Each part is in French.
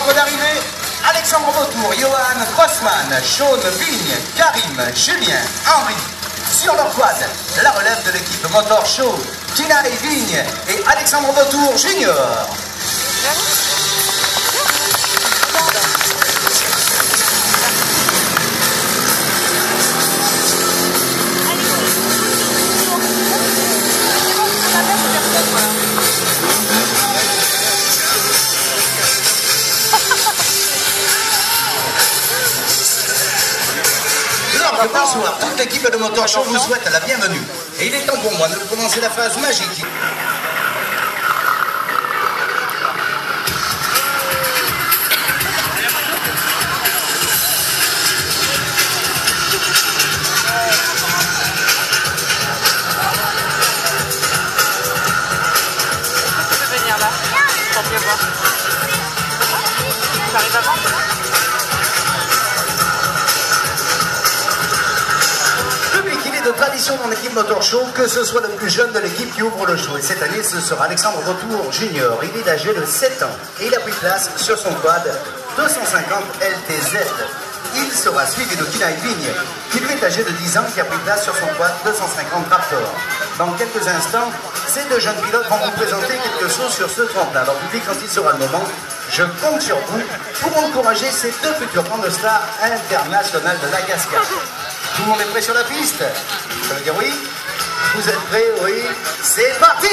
l'ordre d'arrivée, Alexandre Vautour, Johan Grossman, Sean Vigne, Karim, Julien, Henri. Sur leur quad, la relève de l'équipe Motor Show, Tina et Vigne et Alexandre Vautour Junior. Bonsoir, toute l'équipe de Motor Show vous souhaite la bienvenue. Et il est temps pour moi de commencer la phase magique. Tu peux venir là, pour mieux voir. Tu arrives avant ? De tradition dans l'équipe Motor Show, que ce soit le plus jeune de l'équipe qui ouvre le show. Et cette année, ce sera Alexandre Vautour Junior. Il est âgé de 7 ans et il a pris place sur son quad 250 LTZ. Il sera suivi de Tina Vigne, qui lui est âgé de 10 ans, qui a pris place sur son quad 250 Raptor. Dans quelques instants, ces deux jeunes pilotes vont vous présenter quelque chose sur ce tremplin. Alors, public, quand il sera le moment, je compte sur vous pour encourager ces deux futures grandes stars internationales de la cascade. Tout le monde est prêt sur la piste? Ça veut dire oui? Vous êtes prêts? Oui? C'est parti!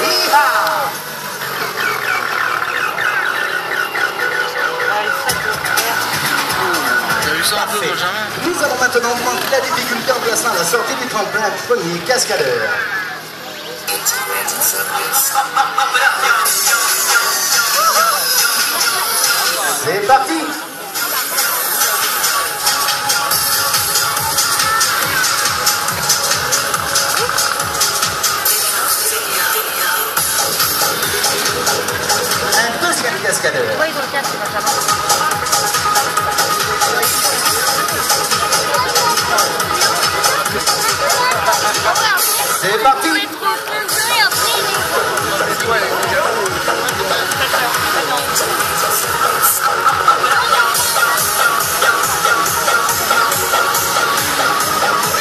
Hi-ha! T'as vu ça un peu, Benjamin? Nous allons maintenant prendre la difficulté en plaçant la sortie du tremplin premier cascadeur. C'est parti! Un deuxième cascadeur. Oui, ils ont le casque, C'est parti!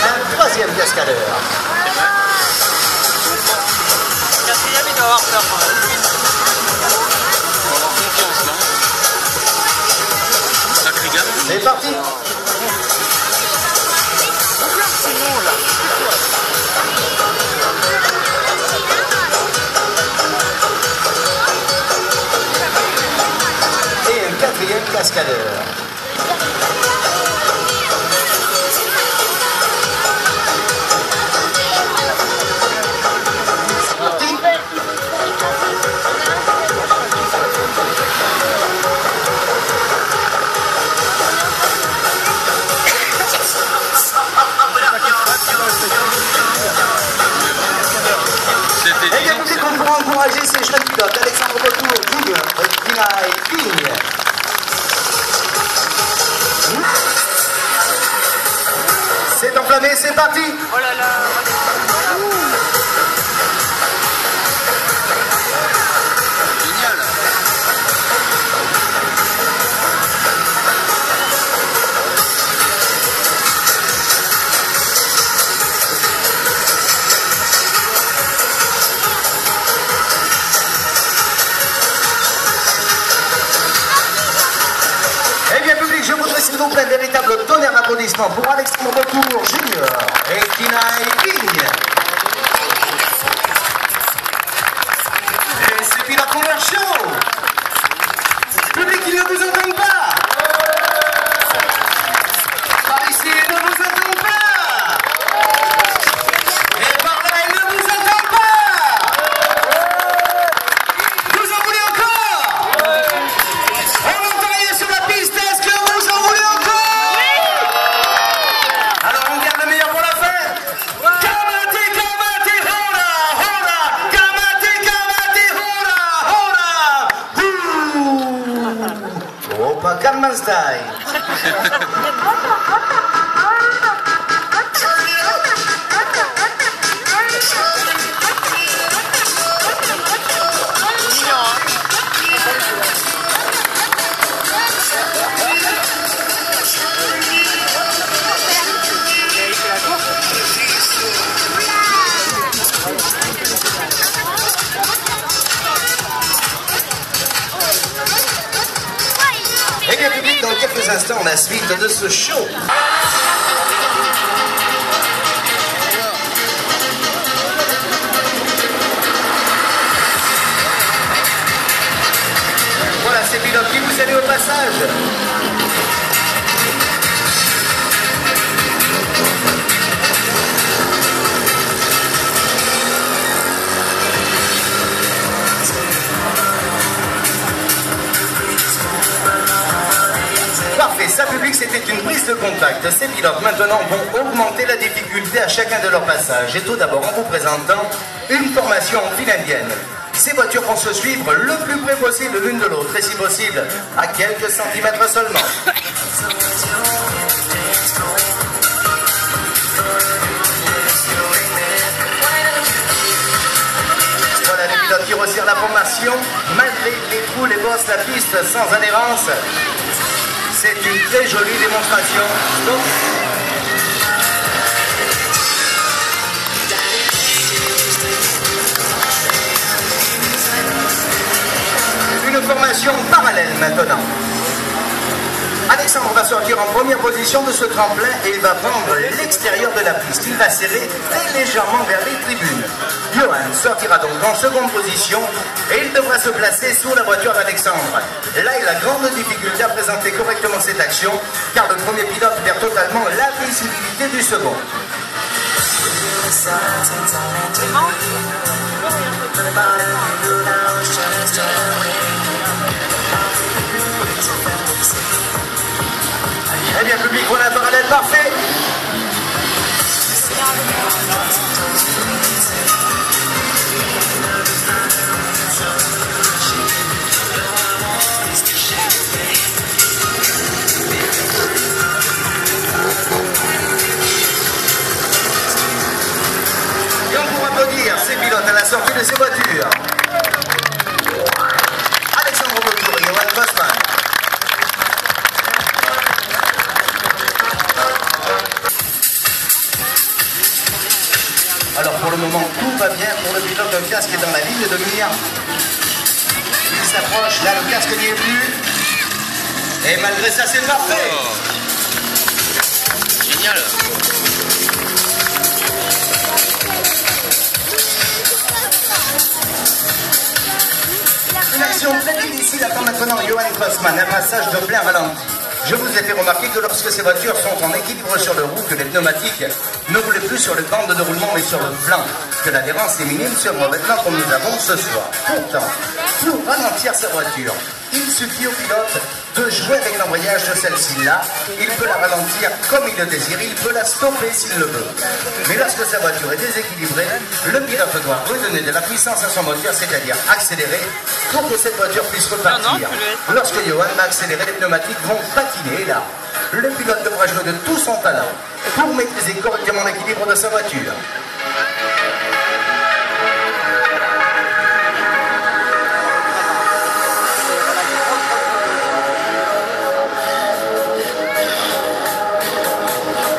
Un troisième cascadeur. Quatrième, il doit avoir peur quand même. On va avoir confiance là. Sacré gamin. C'est parti! Sinon, là. Et un quatrième cascadeur. Et bien, nous qu'on pourra encourager ces jeunes pilotes, Alexandre Vautour, Junior, Tina et Vigne. C'est enflammé, c'est parti! Oh là là. Génial. Eh bien, public, je voudrais s'il vous plaît un véritable tonnerre d'applaudissements pour Alexandre Vautour Junior et Tina et Vigne. Et c'est puis la première show. Public, ils ne vous entendent pas. Par ici, ils ne vous entendent pas. Et par là, ils ne vous entendent pas. Vous en voulez encore? On entend rien sur la piste, est-ce que vous en voulez encore? Alors on garde le meilleur pour la fin. Kamate, kamate, hora, hora. Kamate, kamate, hora, hora. Opa, Gangnam Style. instants la suite de ce show. Voilà ces pilotes qui vous saluent au passage. Parfait, ça public, c'était une prise de contact. Ces pilotes maintenant vont augmenter la difficulté à chacun de leurs passages. Et tout d'abord en vous présentant une formation finlandienne. Ces voitures vont se suivre le plus près possible l'une de l'autre et si possible à quelques centimètres seulement. Voilà les pilotes qui resserrent la formation malgré les trous, les bosses, la piste sans adhérence. C'est une très jolie démonstration. Donc, une formation parallèle maintenant. Alexandre va sortir en première position de ce tremplin et il va prendre l'extérieur de la piste. Il va serrer très légèrement vers les tribunes. Johan sortira donc en seconde position et il devra se placer sous la voiture d'Alexandre. Là, il a grande difficulté à présenter correctement cette action car le premier pilote perd totalement la visibilité du second. Eh bien, public, voilà un parallèle parfait. Et on pourra applaudir ces pilotes à la sortie de ces voitures. Alexandre Botour et Johan Grossman. Alors pour le moment, tout va bien pour le pilote. Le casque est dans la ligne de mire. Il s'approche, là le casque n'y est plus. Et malgré ça, c'est parfait. Génial. Une action très difficile attend maintenant Johan Grossman, un passage de plein ralenti. Je vous ai fait remarquer que lorsque ces voitures sont en équilibre sur le roue, que les pneumatiques ne roulent plus sur le bande de roulement mais sur le flanc, que l'adhérence est minime sur le revêtement comme nous avons ce soir. Pourtant, pour ralentir sa voiture, il suffit au pilote de jouer avec l'embrayage de celle-ci là. Il peut la ralentir comme il le désire, il peut la stopper s'il le veut. Mais lorsque sa voiture est déséquilibrée, le pilote doit redonner de la puissance à son moteur, c'est-à-dire accélérer pour que cette voiture puisse repartir. Lorsque Johan va accélérer, les pneumatiques vont patiner. Et là, le pilote devra jouer de tout son talent pour maîtriser correctement l'équilibre de sa voiture.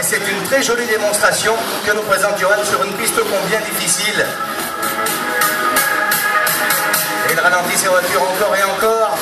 C'est une très jolie démonstration que nous présente Johan sur une piste combien difficile. Et il ralentit ses voitures encore et encore.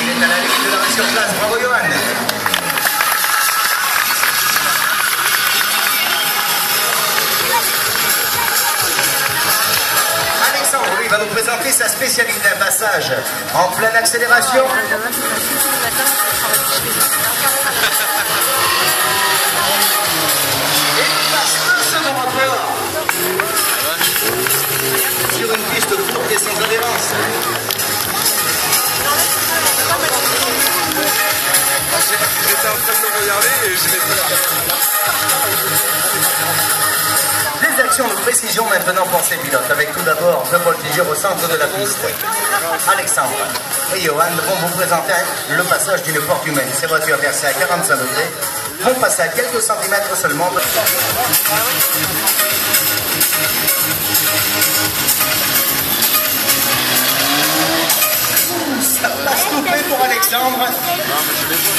Il est à la limite de la mise sur place. Bravo Johan. Alexandre, lui, va nous présenter sa spécialité, un passage en pleine accélération. Et il passe un second rapport sur une piste courte et sans adhérence. J'étais en train de me regarder et je n'ai pas Des actions de précision maintenant pour ces pilotes, avec tout d'abord deux voltigeurs au centre de la piste. Alexandre et Johan vont vous présenter le passage d'une porte humaine. Ces voitures versées à 45 degrés vont passer à quelques centimètres seulement. Ça passe coupé pour Alexandre. Non, mais je les vois.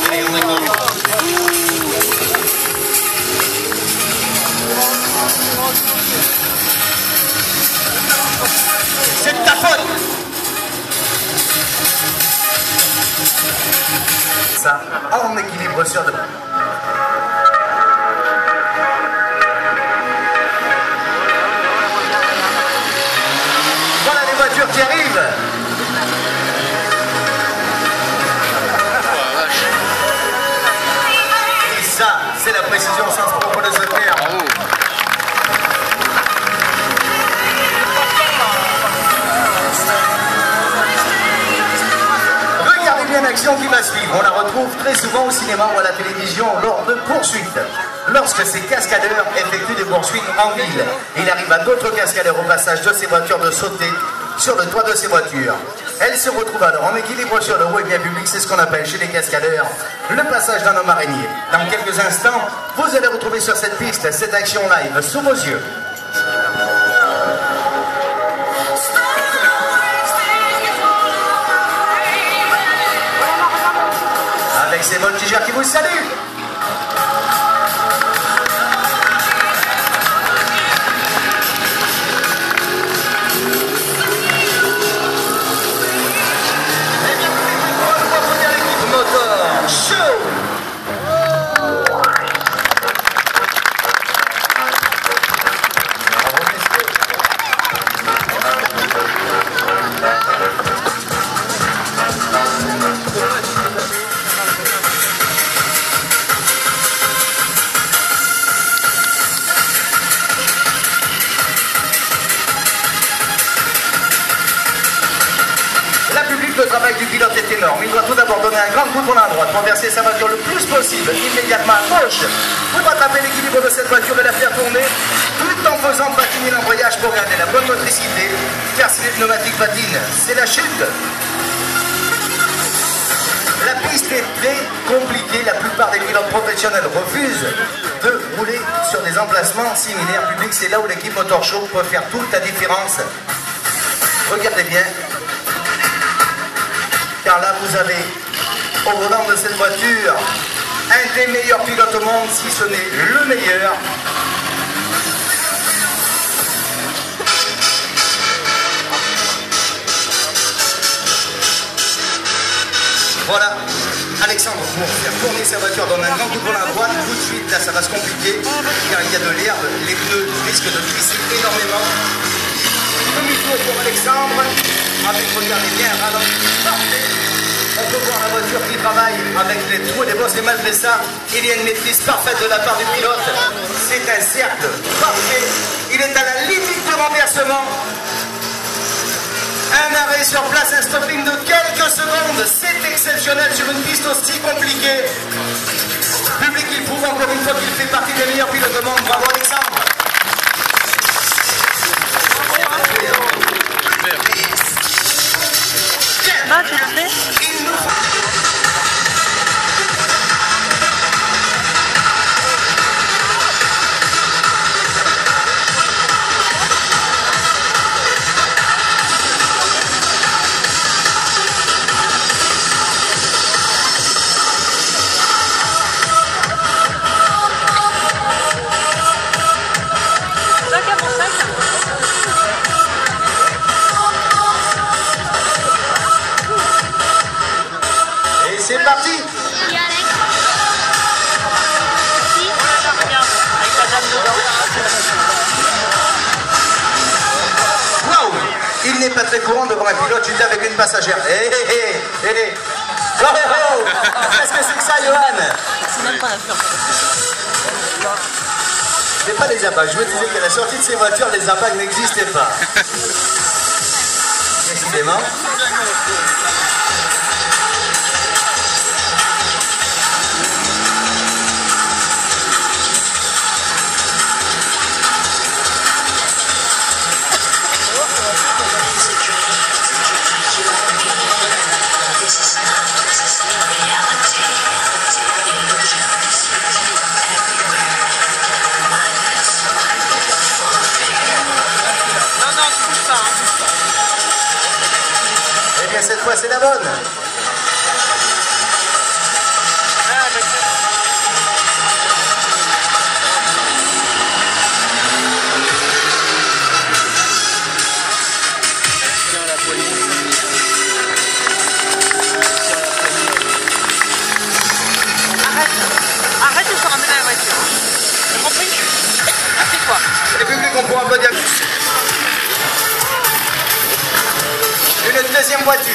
Allez, on est en équilibre sur deux. Voilà les voitures qui arrivent. Et ça, c'est la précision sans propos de ce terme. Bravo. Regardez bien l'action qui va suivre. On la retrouve très souvent au cinéma ou à la télévision lors de poursuites. Lorsque ces cascadeurs effectuent des poursuites en ville, il arrive à d'autres cascadeurs au passage de ces voitures de sauter sur le toit de ces voitures. Elles se retrouvent alors en équilibre sur le haut et bien public, c'est ce qu'on appelle chez les cascadeurs le passage d'un homme araignée. Dans quelques instants, vous allez retrouver sur cette piste cette action live sous vos yeux. Avec ces voltigeurs qui vous saluent. Le travail du pilote est énorme. Il doit tout d'abord donner un grand coup de volant à droite, renverser sa voiture le plus possible, immédiatement à gauche, pour rattraper l'équilibre de cette voiture et la faire tourner, tout en faisant patiner l'embrayage pour garder la bonne motricité, car si les pneumatiques patinent, c'est la chute. La piste est très compliquée. La plupart des pilotes professionnels refusent de rouler sur des emplacements similaires publics. C'est là où l'équipe Motor Show peut faire toute la différence. Regardez bien. Car là, vous avez au volant de cette voiture un des meilleurs pilotes au monde, si ce n'est le meilleur. Voilà, Alexandre, pour faire tourner sa voiture, donne un grand coup de volant à droite, tout de suite, là, ça va se compliquer, car il y a de l'herbe, les pneus risquent de glisser énormément. Demi-tour pour Alexandre, avec, regardez bien, ralenti, parfait. On peut voir la voiture qui travaille avec les trous et les bosses, et malgré ça, il y a une maîtrise parfaite de la part du pilote. C'est un cercle parfait, il est à la limite du renversement. Un arrêt sur place, un stopping de quelques secondes, c'est exceptionnel sur une piste aussi compliquée. Public, il prouve encore une fois qu'il fait partie des meilleurs pilotes du monde. Bravo Alexandre. Non, tu le fais? C'est parti. Waouh. Il n'est pas très courant de voir un pilote chuter avec une passagère. Hé hé hé hé. Oh oh. Qu'est-ce que c'est que ça, Johan? C'est même pas la fleur. C'est pas des abacs. Je me disais qu'à la sortie de ces voitures, les abacs n'existaient pas. Décidément. Eh bien, cette fois, c'est la bonne. Tiens la poignée. Tiens la poignée. Et public, on pourra applaudir. Une deuxième voiture.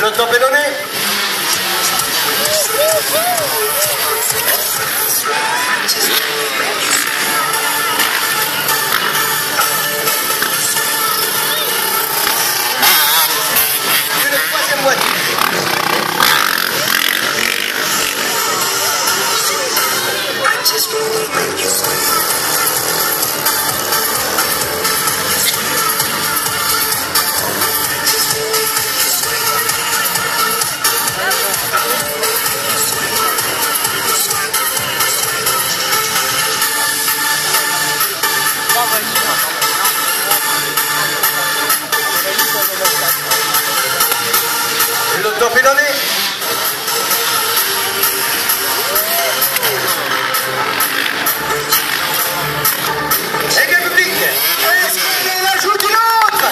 Le top est donné. Une troisième voiture. Le top est donné. Et bien public, est-ce qu'on en ajoute une autre?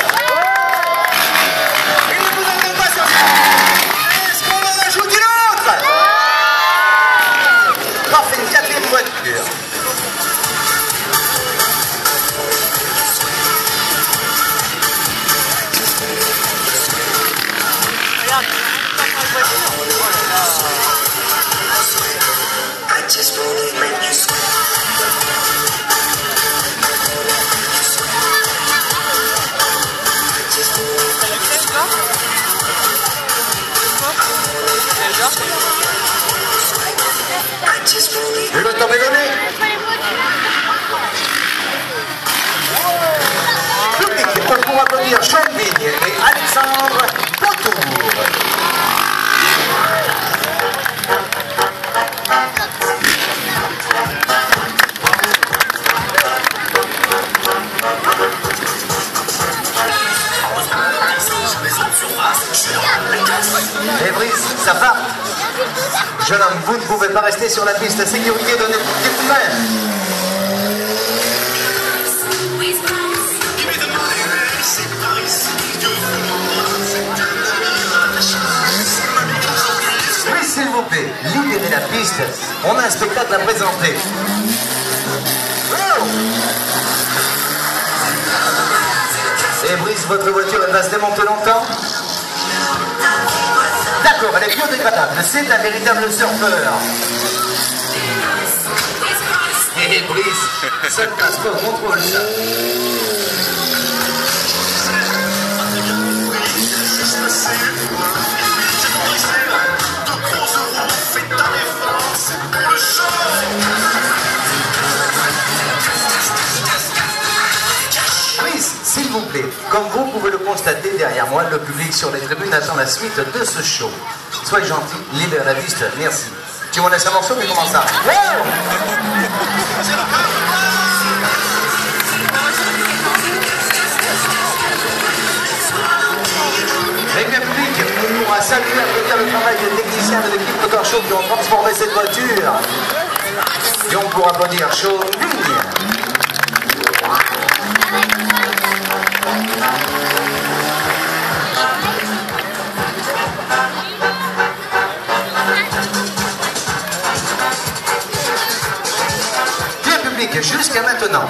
Il ne vous entend pas sur ça. Est-ce qu'on en ajoute une autre? Parfait, une quatrième voiture. Le temps est donné. Public, on pourra applaudir Sean Vigne et Alexandre Potour. Et Brice, ça va? Jeune homme, vous ne pouvez pas rester sur la piste. Sécurité, donnez des coups de main. Oui, s'il vous plaît, libérez la piste. On a un spectacle à présenter. Oh! Et Brice, votre voiture, elle va se démonter longtemps? D'accord, elle est biodégradable, c'est un véritable surfeur. Et Brice, ça ne passe pas au contrôle, ça. Brice, s'il vous plaît, comme vous pouvez le constater derrière moi, le public sur les tribunes attend la suite de ce show. Soyez gentil, libère la piste, merci. Tu m'en laisses un morceau, mais comment ça? Wow! Eh bien, public, on pourra saluer, applaudir le travail des techniciens de l'équipe Motor Show qui ont transformé cette voiture. Et on pourra applaudir Sean Vigne. Bien public, jusqu'à maintenant.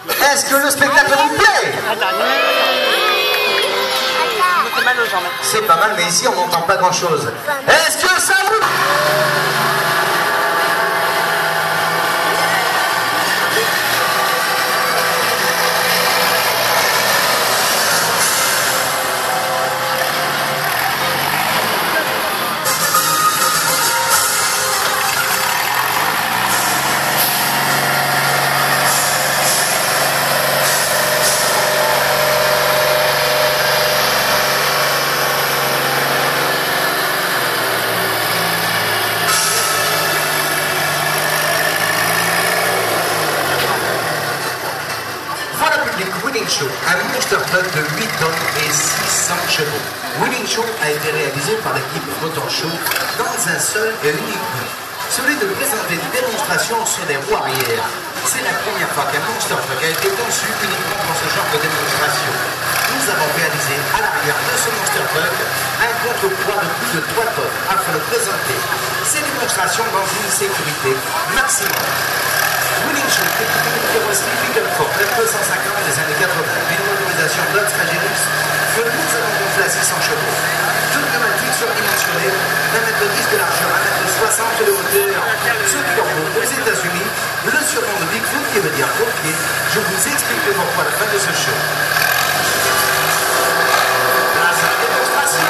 Est-ce que le spectacle vous plaît? C'est pas mal, mais ici on n'entend pas grand chose. Est-ce que ça vous... été réalisé par l'équipe Motor Show dans un seul et unique but, celui de présenter une démonstration sur des roues arrière. C'est la première fois qu'un Monster Truck a été conçu uniquement pour ce genre de démonstration. Nous avons réalisé à l'arrière de ce Monster Truck un contrepoids de plus de 3 tonnes afin de présenter ces démonstrations dans une sécurité maximum. Winning Show est une carrosserie Pick-up Ford F250 des années 80, une motorisation Dodge Magnus que nous avons gonflé à 600 chevaux. Toute pneumatique surdimensionnée, 1,10 m de largeur, 1,60 m de hauteur. Ce turbo aux États-Unis, le surnom de Bigfoot qui veut dire pompier. Je vous expliquerai pourquoi à la fin de ce show. Place à la démonstration.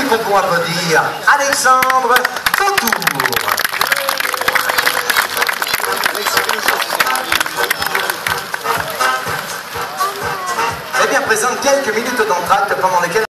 On pourra applaudir Alexandre Vautour. Eh bien, présente quelques minutes d'entracte pendant lesquelles